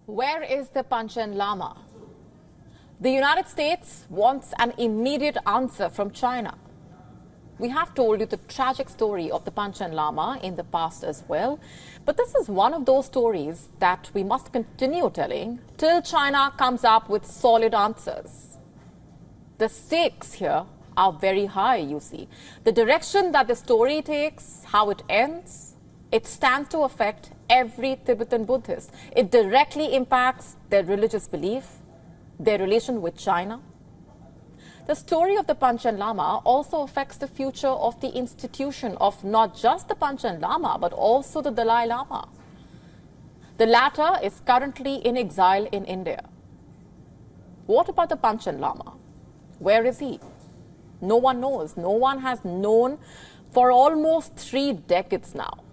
Where is the Panchen Lama? The United States wants an immediate answer from China. We have told you the tragic story of the Panchen Lama in the past as well, but this is one of those stories that we must continue telling till China comes up with solid answers. The stakes here are very high, you see. The direction that the story takes, how it ends, it stands to affect every Tibetan Buddhist. It directly impacts their religious belief, their relation with China. The story of the Panchen Lama also affects the future of the institution of not just the Panchen Lama, but also the Dalai Lama. The latter is currently in exile in India. What about the Panchen Lama? Where is he? No one knows. No one has known for almost 3 decades now.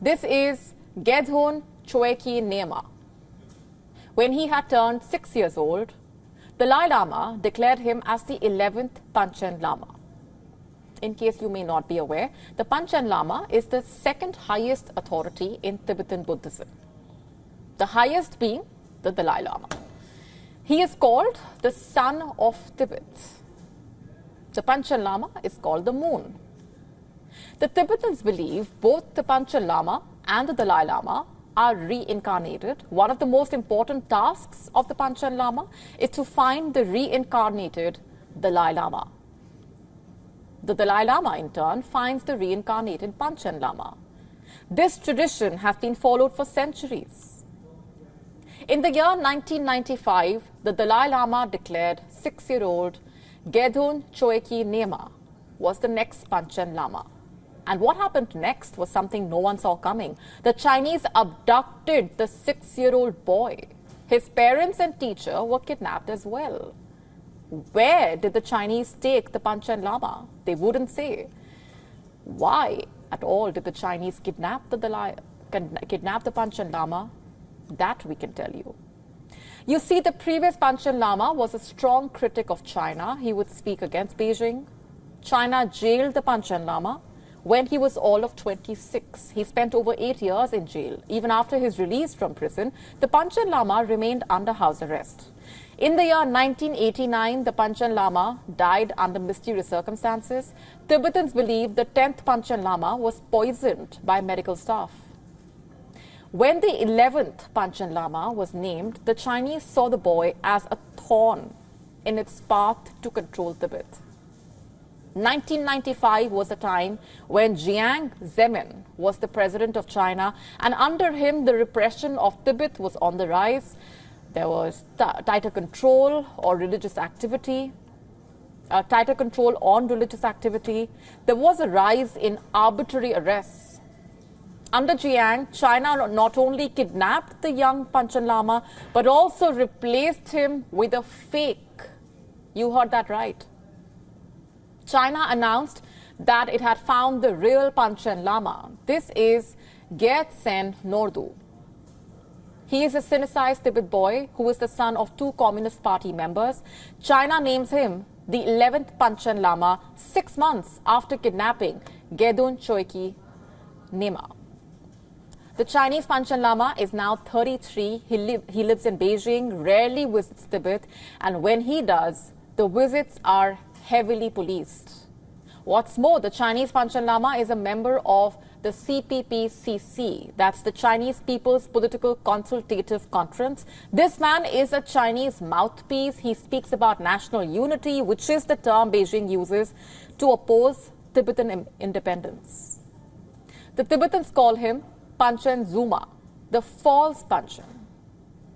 This is Gedhun Choekyi Nyima. When he had turned 6 years old, the Dalai Lama declared him as the 11th Panchen Lama. In case you may not be aware, the Panchen Lama is the second highest authority in Tibetan Buddhism, the highest being the Dalai Lama. He is called the son of Tibet. The Panchen Lama is called the moon. The Tibetans believe both the Panchen Lama and the Dalai Lama are reincarnated. One of the most important tasks of the Panchen Lama is to find the reincarnated Dalai Lama. The Dalai Lama, in turn, finds the reincarnated Panchen Lama. This tradition has been followed for centuries. In the year 1995, the Dalai Lama declared 6-year-old Gedhun Choekyi Nyima was the next Panchen Lama. And what happened next was something no one saw coming. The Chinese abducted the 6-year-old boy. His parents and teacher were kidnapped as well. Where did the Chinese take the Panchen Lama? They wouldn't say. Why at all did the Chinese kidnap the Panchen Lama? That we can tell you. You see, the previous Panchen Lama was a strong critic of China. He would speak against Beijing. China jailed the Panchen Lama when he was all of 26. He spent over 8 years in jail. Even after his release from prison, the Panchen Lama remained under house arrest. In the year 1989, the Panchen Lama died under mysterious circumstances. Tibetans believe the 10th Panchen Lama was poisoned by medical staff. When the 11th Panchen Lama was named, the Chinese saw the boy as a thorn in its path to control Tibet. 1995 was a time when Jiang Zemin was the president of China, and under him the repression of Tibet was on the rise. There was tighter control on religious activity. There was a rise in arbitrary arrests. Under Jiang, China not only kidnapped the young Panchen Lama, but also replaced him with a fake. You heard that right. China announced that it had found the real Panchen Lama. This is Gyatsen Nordu. He is a Sinicized Tibet boy who is the son of 2 Communist Party members. China names him the 11th Panchen Lama 6 months after kidnapping Gedhun Choekyi Nyima. The Chinese Panchen Lama is now 33. He lives in Beijing, rarely visits Tibet, and when he does, the visits are heavily policed. What's more, the Chinese Panchen Lama is a member of the CPPCC, that's the Chinese People's Political Consultative Conference. This man is a Chinese mouthpiece. He speaks about national unity, which is the term Beijing uses to oppose Tibetan independence. The Tibetans call him Panchen Zuma, the false Panchen.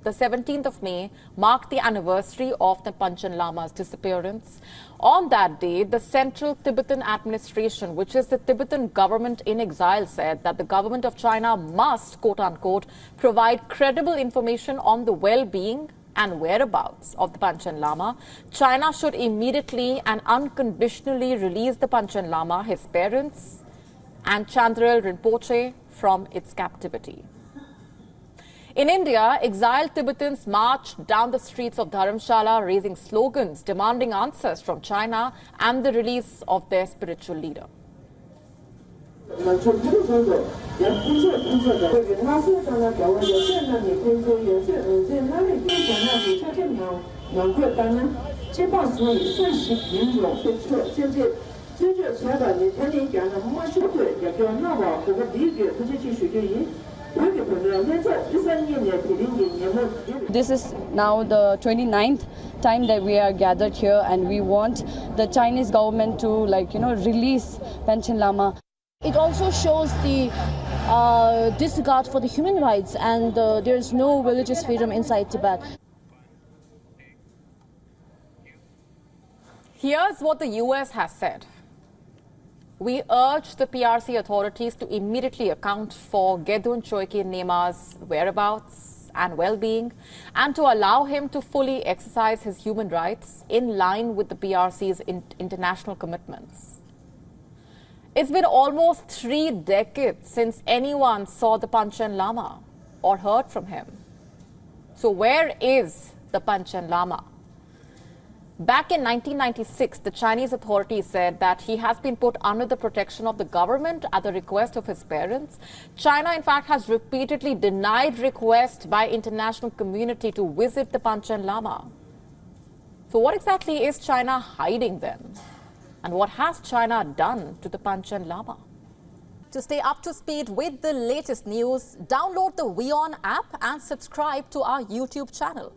The 17th of May marked the anniversary of the Panchen Lama's disappearance. On that day, the Central Tibetan Administration, which is the Tibetan government in exile, said that the government of China must, quote-unquote, provide credible information on the well-being and whereabouts of the Panchen Lama. China should immediately and unconditionally release the Panchen Lama, his parents, and Chandrel Rinpoche from its captivity. In India, exiled Tibetans marched down the streets of Dharamshala, raising slogans demanding answers from China and the release of their spiritual leader. This is now the 29th time that we are gathered here, and we want the Chinese government to, release Panchen Lama. It also shows the disregard for the human rights, and there is no religious freedom inside Tibet. Here's what the US has said. We urge the PRC authorities to immediately account for Gedhun Choekyi Nyima's whereabouts and well-being, and to allow him to fully exercise his human rights in line with the PRC's international commitments. It's been almost 3 decades since anyone saw the Panchen Lama or heard from him. So where is the Panchen Lama? Back in 1996, the Chinese authorities said that he has been put under the protection of the government at the request of his parents. China, in fact, has repeatedly denied requests by international community to visit the Panchen Lama. So what exactly is China hiding then? And what has China done to the Panchen Lama? To stay up to speed with the latest news, download the WION app and subscribe to our YouTube channel.